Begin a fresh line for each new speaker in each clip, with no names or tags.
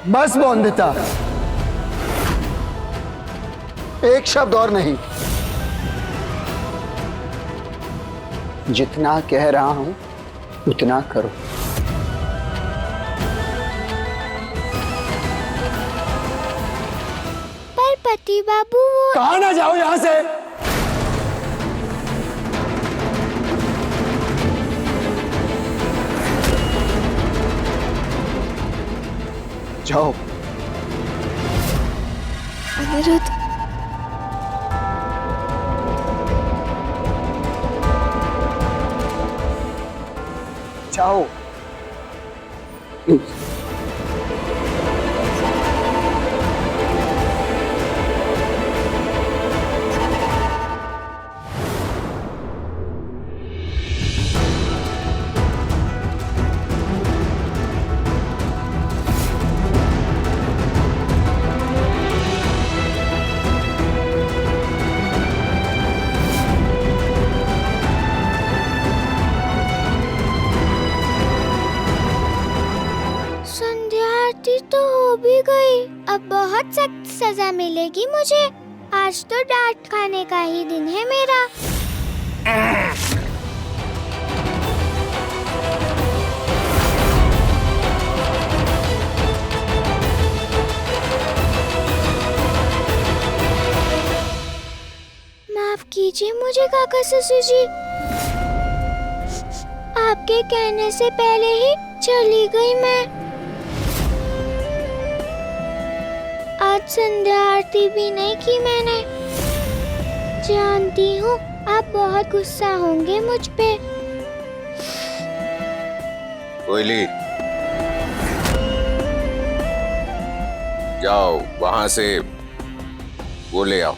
बस बोंदिता, एक शब्द और नहीं। जितना कह रहा हूं उतना करो।
पर पति बाबू वो
कहा ना जाओ यहां से। जाओ।
अनिरुद्ध,
जाओ।
संध्या आरती तो हो भी गई। अब बहुत सख्त सजा मिलेगी मुझे। आज तो डांट खाने का ही दिन है मेरा। माफ कीजिए मुझे काका ससुर जी। आपके कहने से पहले ही चली गई मैं। आज संध्या आरती भी नहीं की मैंने। जानती हूँ आप बहुत गुस्सा होंगे मुझ पे।
कोयली, जाओ वहां से वो ले आओ।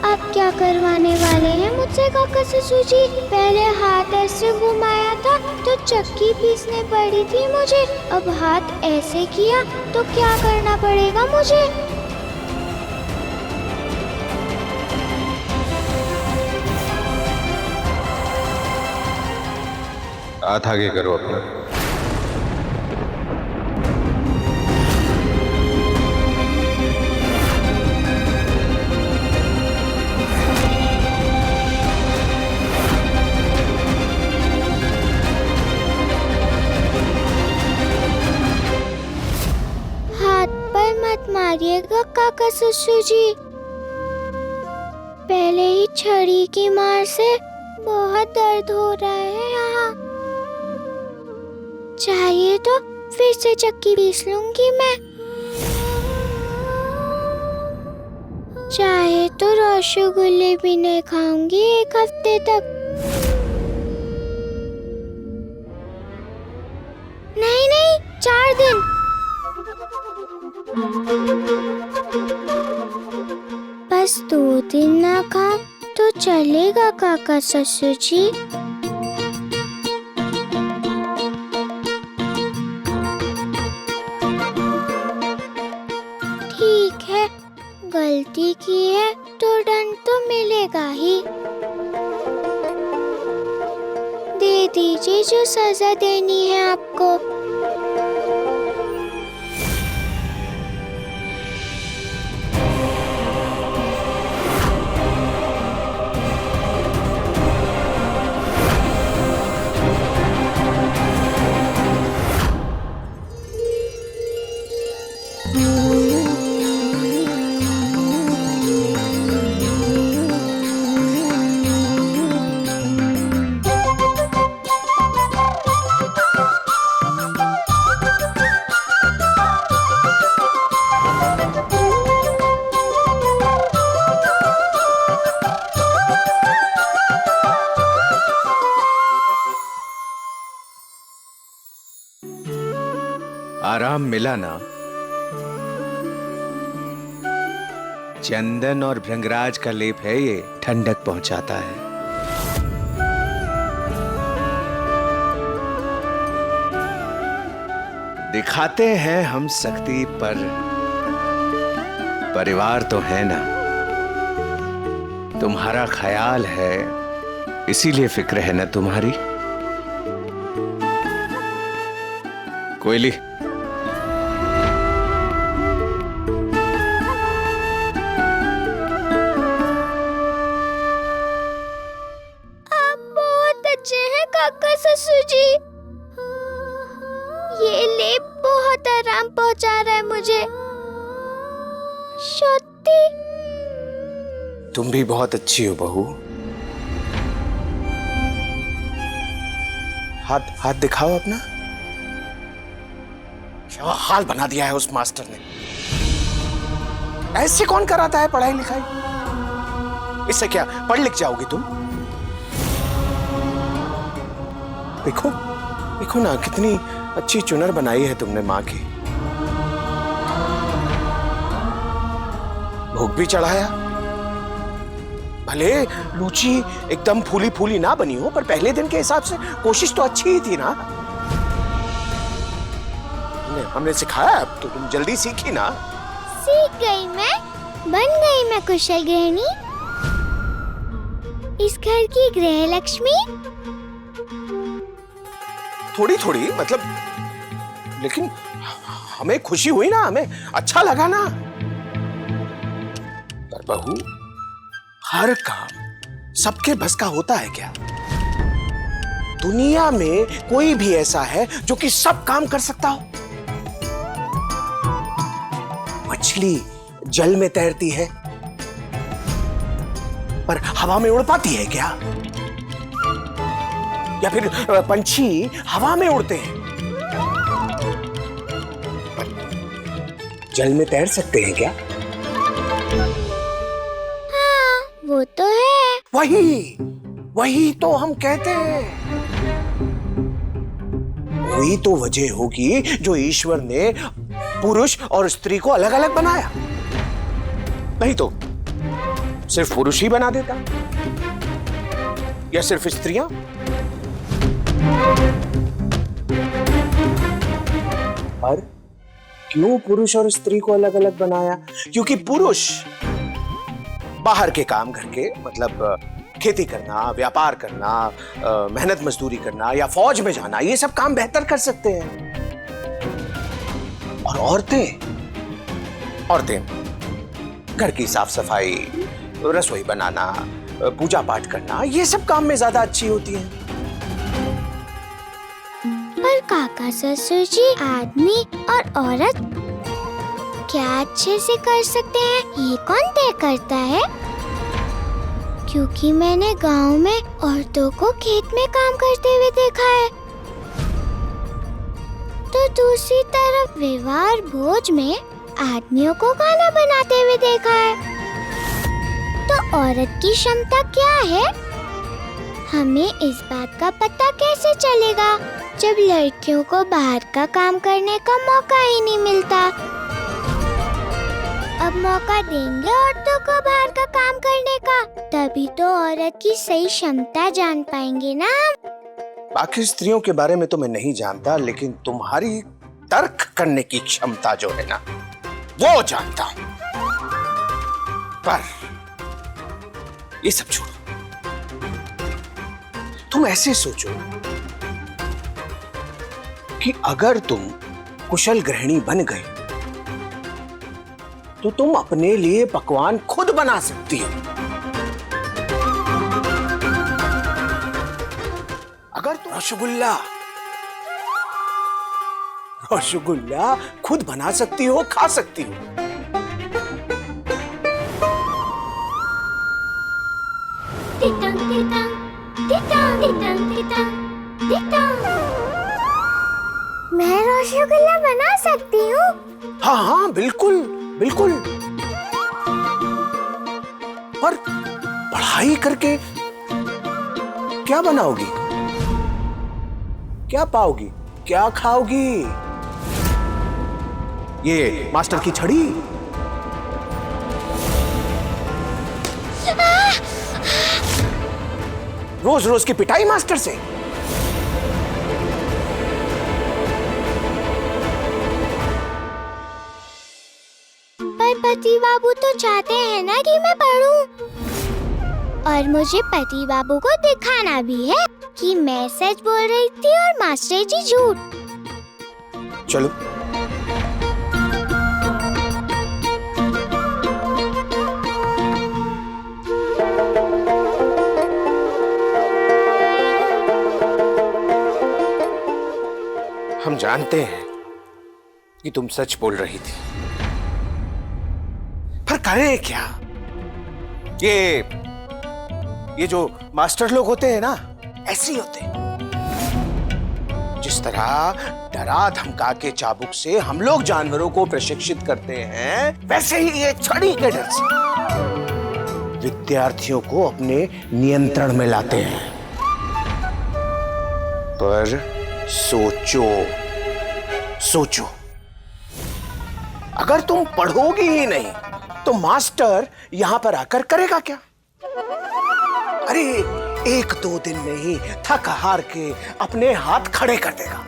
आप क्या करवाने वाले हैं मुझसे काका ससुर जी? पहले हाथ ऐसे घुमाया था तो चक्की पीसने पड़ी थी मुझे। अब हाथ ऐसे किया तो क्या करना पड़ेगा मुझे?
हाथ आगे करो अपना।
मत मारिएगा काका ससुर जी। पहले ही छड़ी की मार से बहुत दर्द हो रहा है यहाँ। चाहिए तो फिर से चक्की पीस लूंगी मैं। चाहे तो रसगुल्ले भी नहीं खाऊंगी एक हफ्ते तक। नहीं नहीं, 4 दिन। बस 2 दिन ना खाऊं तो चलेगा काका ससुर जी? ठीक है, गलती की है तो दंड तो मिलेगा ही। दे दीजिए जो सजा देनी है आपको।
आराम मिला ना? चंदन और भृंगराज का लेप है ये, ठंडक पहुंचाता है। दिखाते हैं हम शक्ति, पर परिवार तो है ना। तुम्हारा ख्याल है, इसीलिए फिक्र है ना तुम्हारी। कोयली।
आप बहुत अच्छे हैं काका ससुर जी। ये लेप बहुत आराम पहुंचा रहा है मुझे। सत्य।
तुम भी बहुत अच्छी हो बहू। हाथ हाथ दिखाओ अपना। क्या हाल बना दिया है उस मास्टर ने। ऐसे कौन कराता है पढ़ाई लिखाई? इससे क्या पढ़ लिख जाओगी तुम? देखो देखो ना, कितनी अच्छी चुनर बनाई है तुमने माँ की। भोग भी चढ़ाया। भले लूची एकदम फूली फूली ना बनी हो, पर पहले दिन के हिसाब से कोशिश तो अच्छी ही थी ना। हमने सिखाया, अब तो तुम जल्दी सीखी ना।
सीख गई मैं, बन गई मैं कुशल गृहिणी, इस घर की गृह लक्ष्मी।
थोड़ी थोड़ी मतलब, लेकिन हमें खुशी हुई ना, हमें अच्छा लगा ना। पर बहू, हर काम सबके बस का होता है क्या? दुनिया में कोई भी ऐसा है जो कि सब काम कर सकता हो? मछली जल में तैरती है, पर हवा में उड़ पाती है क्या? या फिर पंछी हवा में उड़ते हैं, पर जल में तैर सकते हैं क्या?
हाँ, वो तो है।
वही वही तो हम कहते हैं। वही तो वजह होगी जो ईश्वर ने पुरुष और स्त्री को अलग अलग बनाया। नहीं तो सिर्फ पुरुष ही बना देता, या सिर्फ स्त्रियां। पर क्यों पुरुष और स्त्री को अलग अलग बनाया? क्योंकि पुरुष बाहर के काम घर के, मतलब खेती करना, व्यापार करना, मेहनत मजदूरी करना या फौज में जाना, ये सब काम बेहतर कर सकते हैं। और औरतें घर की साफ सफाई, रसोई बनाना, पूजा पाठ करना, ये सब काम में ज्यादा अच्छी होती हैं।
पर काका ससुर जी, आदमी और औरत क्या अच्छे से कर सकते हैं, ये कौन तय करता है? क्योंकि मैंने गांव में औरतों को खेत में काम करते हुए देखा है, तो दूसरी तरफ विवाह और भोज में आदमियों को खाना बनाते हुए देखा है। तो औरत की क्षमता क्या है? हमें इस बात का पता कैसे चलेगा जब लड़कियों को बाहर का काम करने का मौका ही नहीं मिलता? अब मौका देंगे औरतों को बाहर का काम करने का, तभी तो औरत की सही क्षमता जान पाएंगे ना।
बाकी स्त्रियों के बारे में तो मैं नहीं जानता, लेकिन तुम्हारी तर्क करने की क्षमता जो है ना, वो जानता हूं। पर ये सब छोड़ो, तुम ऐसे सोचो कि अगर तुम कुशल गृहिणी बन गए तो तुम अपने लिए पकवान खुद बना सकती हो। अगर तुम रसगुल्ला खुद बना सकती हो, खा सकती हो।
तितंग तितंग तितंग तितंग तितंग तितंग। मैं रसगुल्ला बना सकती हूँ।
हाँ हाँ, बिल्कुल बिल्कुल। पर पढ़ाई करके क्या बनाओगी, क्या पाओगी, क्या खाओगी? ये मास्टर की छड़ी? रोज रोज की पिटाई मास्टर से?
पर पति बाबू तो चाहते हैं ना कि मैं पढ़ूं, और मुझे पति बाबू को दिखाना भी है कि मैं सच बोल रही थी और मास्टर जी झूठ।
चलो। हम जानते हैं कि तुम सच बोल रही थी, पर करें क्या? ये जो मास्टर लोग होते हैं ना, ऐसे ही होते हैं। जिस तरह डरा धमका के चाबुक से हम लोग जानवरों को प्रशिक्षित करते हैं, वैसे ही ये छड़ी के डर से विद्यार्थियों को अपने नियंत्रण में लाते हैं। पर सोचो, अगर तुम पढ़ोगी ही नहीं तो मास्टर यहां पर आकर करेगा क्या? अरे 1-2 दिन में ही थक हार के अपने हाथ खड़े कर देगा।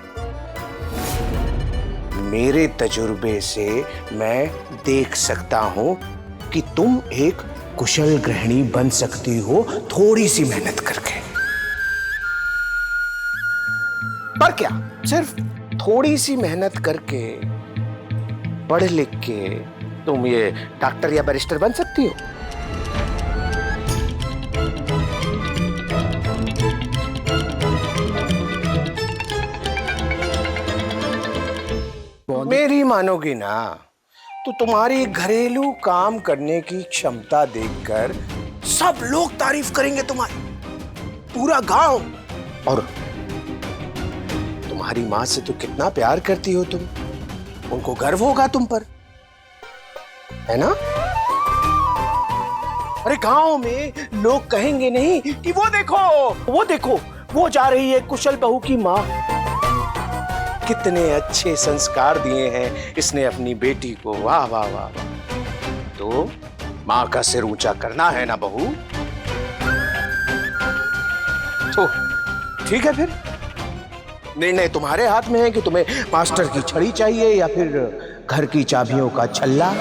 मेरे तजुर्बे से मैं देख सकता हूं कि तुम एक कुशल गृहिणी बन सकती हो थोड़ी सी मेहनत करके। पर क्या सिर्फ थोड़ी सी मेहनत करके, पढ़ लिख के तुम ये डॉक्टर या बैरिस्टर बन सकती हो? मेरी मानोगी ना तो तुम्हारी घरेलू काम करने की क्षमता देखकर सब लोग तारीफ करेंगे तुम्हारी, पूरा गांव। और तुम्हारी मां से तो कितना प्यार करती हो तुम, उनको गर्व होगा तुम पर, है ना? अरे गांव में लोग कहेंगे नहीं कि वो देखो वो जा रही है कुशल बहू की मां, कितने अच्छे संस्कार दिए हैं इसने अपनी बेटी को, वाह वाह वाह। तो मां का सिर ऊंचा करना है ना बहू? तो ठीक है, फिर निर्णय तुम्हारे हाथ में है कि तुम्हें मास्टर की छड़ी चाहिए या फिर घर की चाबियों का छल्ला।